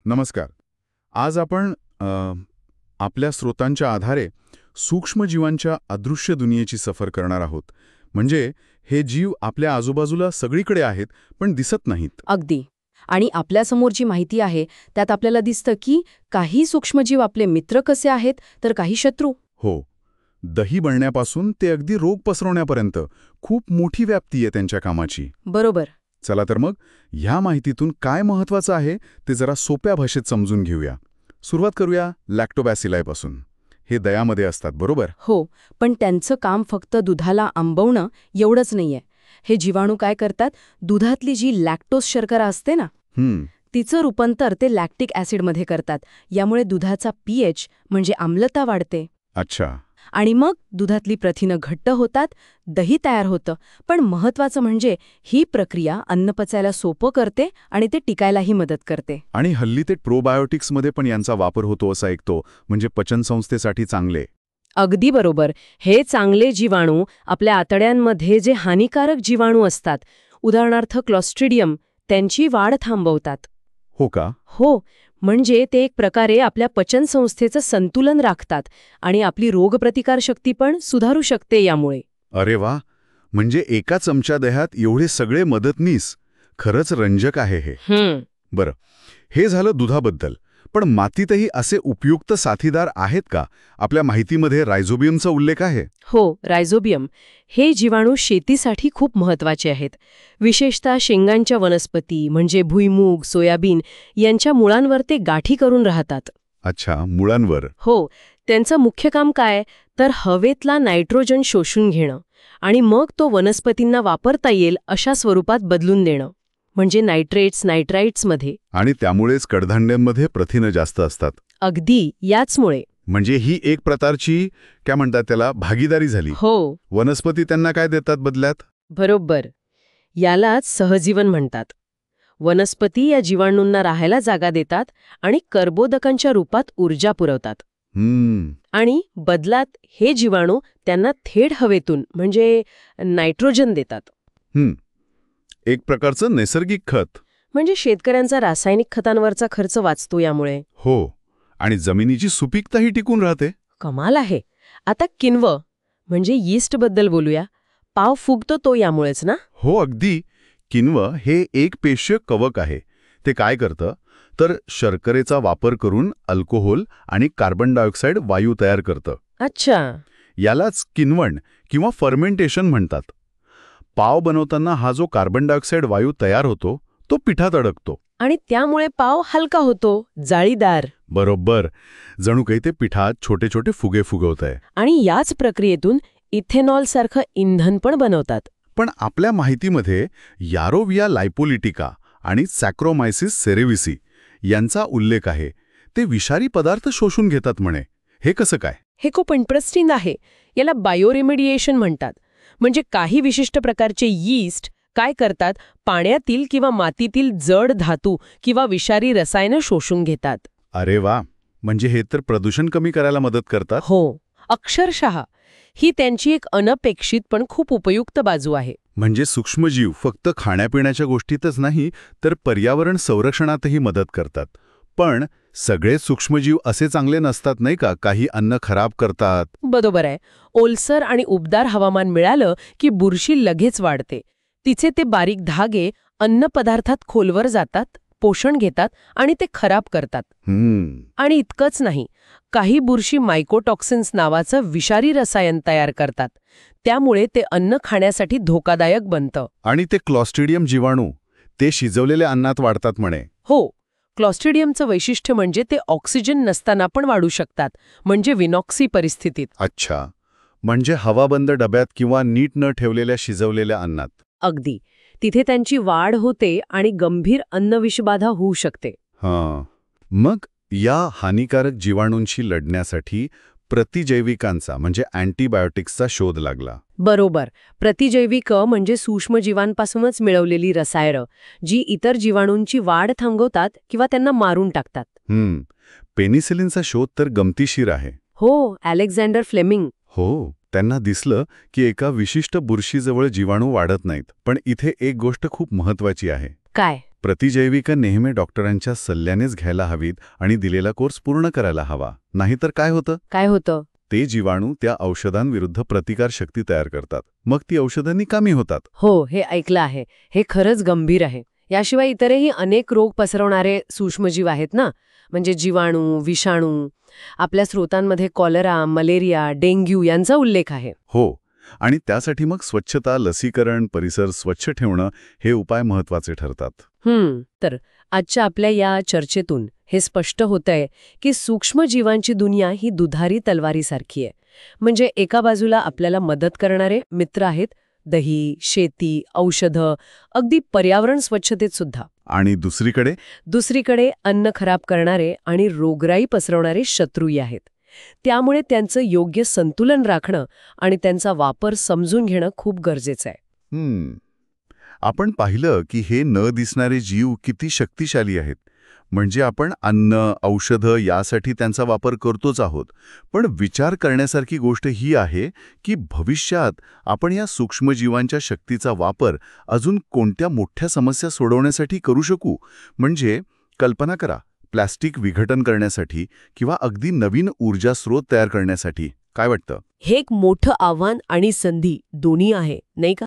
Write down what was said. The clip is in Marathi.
नमस्कार. आज आपण आपल्या स्रोतांच्या आधारे सूक्ष्मजीवांच्या अदृश्य दुनियेची सफर करणार आहोत. म्हणजे हे जीव आपल्या आजूबाजूला सगळीकडे आहेत, पण दिसत नाहीत. अगदी. आणि आपल्यासमोर जी माहिती आहे त्यात आपल्याला दिसतं की काही सूक्ष्मजीव आपले मित्र कसे आहेत तर काही शत्रू. हो, दही बनण्यापासून ते अगदी रोग पसरवण्यापर्यंत खूप मोठी व्याप्ती आहे त्यांच्या कामाची. बरोबर. चला तर मग ह्या माहितीतून काय महत्वाचं आहे ते जरा सोप्या भाषेत समजून घेऊया. सुरुवात करूया लॅक्टोबॅसिलायपासून. हे दयामध्ये असतात, बरोबर? हो, पण त्यांचं काम फक्त दुधाला आंबवणं एवढंच नाहीये. हे जीवाणू काय करतात, दुधातली जी लॅक्टोज शर्करा असते ना, तिचं रूपांतर ते लॅक्टिक ॲसिडमध्ये करतात. यामुळे दुधाचा pH म्हणजे आम्लता वाढते. अच्छा. आणि मग दुधातली प्रथिनं घट्ट होतात, दही तयार होतं. पण महत्वाचं म्हणजे ही प्रक्रिया अन्न पचायला सोपं करते आणि ते टिकायलाही मदत करते. आणि हल्ली ते प्रोबायोटिक्समध्ये पण यांचा वापर होतो असं ऐकतो, म्हणजे पचनसंस्थेसाठी चांगले. अगदी बरोबर. हे चांगले जीवाणू आपल्या आतड्यांमध्ये जे हानिकारक जीवाणू असतात, उदाहरणार्थ क्लॉस्ट्रिडियम, त्यांची वाढ थांबवतात. हो का? हो, म्हणजे ते एक प्रकारे आपल्या पचनसंस्थेचं संतुलन राखतात आणि आपली रोगप्रतिकारशक्ती पण सुधारू शकते यामुळे. अरे वा, म्हणजे एका चमचा दह्यात एवढे सगळे मदतनीस. खरंच रंजक आहे हे. बरं, हे झालं दुधाबद्दल. पण मातीतही असे उपयुक्त साथीदार आहेत का? आपल्या माहितीमध्ये रायझोबियमचा उल्लेख आहे. हो, रायझोबियम हे जीवाणू शेतीसाठी खूप महत्वाचे आहेत. विशेषतः शेंगांच्या वनस्पती म्हणजे भुईमूग, सोयाबीन यांच्या मुळांवर ते गाठी करून राहतात. अच्छा, मुळांवर. हो, त्यांचं मुख्य काम काय तर हवेतला नायट्रोजन शोषून घेणं आणि मग तो वनस्पतींना वापरता येईल अशा स्वरूपात बदलून देणं, म्हणजे नायट्रेट्स नायट्राइट्समध्ये. आणि त्यामुळेच कडधान्यांमध्ये प्रथिनं जास्त असतात. अगदी याचमुळे. म्हणजे ही एक प्रकारची काय म्हणतात त्याला भागीदारी झाली. हो. वनस्पती त्यांना काय देतात बदल्यात? बरोबर. यालाच सहजीवन म्हणतात. वनस्पती या जीवाणूंना राहायला जागा देतात आणि कर्बोदकांच्या रूपात ऊर्जा पुरवतात. आणि बदलात हे जीवाणू त्यांना थेट हवेतून म्हणजे नायट्रोजन देतात. एक प्रकारचं नैसर्गिक खत. म्हणजे शेतकऱ्यांचा रासायनिक खतांवरचा खर्च वाचतो यामुळे. हो, आणि जमिनीची सुपीकताही टिकून राहते. कमाल आहे. आता किण्व म्हणजे यीस्टबद्दल बोलूया. पाव फुगतो तो यामुळेच ना? हो, अगदी. किण्व हे एक पेशीय कवक आहे. ते काय करतं तर शर्करेचा वापर करून अल्कोहोल आणि कार्बन डायऑक्साईड वायू तयार करतं. अच्छा. यालाच किण्वण किंवा फर्मेंटेशन म्हणतात. पाव बनवताना हा जो कार्बन डायऑक्साईड वायू तयार होतो तो पिठात अडकतो. आणि त्यामुळे पाव हलका होतो, जाळीदार. बरोबर. जणू काही ते पिठात छोटे छोटे फुगे फुगवत आहे. आणि याच प्रक्रियेतून इथेनॉल सारखं इंधन पण बनवतात. पण आपल्या माहितीमध्ये यारोविया लायपोलिटिका आणि सॅक्रोमायसिस सेरेविसी यांचा उल्लेख आहे. ते विषारी पदार्थ शोषून घेतात म्हणे. हे कसं काय? हे खूप इंटरेस्टिंग आहे. याला बायोरेमेडिएशन म्हणतात. म्हणजे काही विशिष्ट प्रकारचे यीस्ट काय करतात, पाण्यातील किंवा मातीतील जड धातू किंवा विषारी रसायनं शोषून घेतात. अरे वा, म्हणजे हे तर प्रदूषण कमी करायला मदत करतात. हो, अक्षरशः. ही त्यांची एक अनपेक्षित पण खूप उपयुक्त बाजू आहे. म्हणजे सूक्ष्मजीव फक्त खाण्यापिण्याच्या गोष्टीतच नाही तर पर्यावरण संरक्षणातही मदत करतात. पण सगळे सूक्ष्मजीव असे चांगले नसतात नाही का? काही अन्न खराब करतात. बरोबर आहे. ओलसर आणि उबदार हवामान मिळालं की बुरशी लगेच वाढते. तिचे ते बारीक धागे अन्नपदार्थात खोलवर जातात, पोषण घेतात आणि ते खराब करतात. आणि इतकंच नाही, काही बुरशी मायकोटॉक्सिन्स नावाचं विषारी रसायन तयार करतात. त्यामुळे ते अन्न खाण्यासाठी धोकादायक बनतं. आणि ते क्लॉस्ट्रिडियम जीवाणू ते शिजवलेल्या अन्नात वाढतात म्हणे. हो, क्लॉस्ट्रिडियमचं वैशिष्ट्य म्हणजे ते ऑक्सिजन नसताना पण वाढू शकतात, म्हणजे विनॉक्सी परिस्थितीत. अच्छा, म्हणजे हवाबंद डब्यात किंवा नीट न ठेवलेल्या शिजवलेल्या अन्नात. अगदी. तिथे त्यांची वाढ होते आणि गंभीर अन्नविषबाधा होऊ शकते. हां. मग या हानिकारक जीवाणूंशी लढण्यासाठी प्रतिजैविकांचा म्हणजे अँटीबायोटिक्सचा शोध लागला. बरोबर. प्रतिजैविक म्हणजे सूक्ष्मजीवांपासूनच मिळवलेली रसायनं जी इतर जीवाणूंची वाढ थांबवतात किंवा त्यांना मारून टाकतात. पेनिसिलिनचा शोध तर गमतीशीर आहे. हो, अलेक्झांडर फ्लेमिंग. हो, त्यांना दिसलं की एका विशिष्ट बुरशीजवळ जीवाणू वाढत नाहीत. पण इथे एक गोष्ट खूप महत्वाची आहे. काय? प्रतिजैविकं नेहमी डॉक्टरांच्या सल्ल्यानेच घ्यायला हवीत आणि दिलेला कोर्स पूर्ण करायला हवा. नाहीतर काय होतं? काय होतं? ते जीवाणू त्या औषधांविरुद्ध प्रतिकारशक्ती तयार करतात. मग ती औषधं निकामी होतात. हो, हे ऐकलं आहे. हे खरंच गंभीर आहे. याशिवाय इतरही अनेक रोग पसरवणारे सूक्ष्मजीव आहेत ना, म्हणजे जीवाणू, विषाणू. आपल्या स्रोतांमध्ये कॉलरा, मलेरिया, डेंग्यू यांचा उल्लेख आहे. हो, आणि त्यासाठी मग स्वच्छता, लसीकरण, परिसर स्वच्छ ठेवणं हे उपाय महत्वाचे ठरतात. तर आजच्या आपल्या या चर्चेतून हे स्पष्ट होतंय की सूक्ष्मजीवांची दुनिया ही दुधारी तलवारीसारखी आहे. म्हणजे एका बाजूला आपल्याला मदत करणारे मित्र आहेत, दही, शेती, औषधं, अगदी पर्यावरण स्वच्छतेत सुद्धा. आणि दुसरीकडे अन्न खराब करणारे आणि रोगराई पसरवणारे शत्रूही आहेत. त्यामुळे त्यांचं योग्य संतुलन राखणं आणि त्यांचा वापर समजून घेणं खूप गरजेचं आहे. आपण पाहिलं की हे न दिसणारे जीव किती शक्तिशाली आहेत. म्हणजे आपण अन्न, औषधं यासाठी त्यांचा वापर करतोच आहोत. पण विचार करण्यासारखी गोष्ट ही आहे की भविष्यात आपण या सूक्ष्मजीवांच्या शक्तीचा वापर अजून कोणत्या मोठ्या समस्या सोडवण्यासाठी करू शकू. म्हणजे कल्पना करा, प्लास्टिक विघटन करण्यासाठी किंवा अगदी नवीन ऊर्जा स्रोत तयार करण्यासाठी. काय वाटतं? हे एक मोठं आव्हान आणि संधी दोन्ही आहे, नाही का?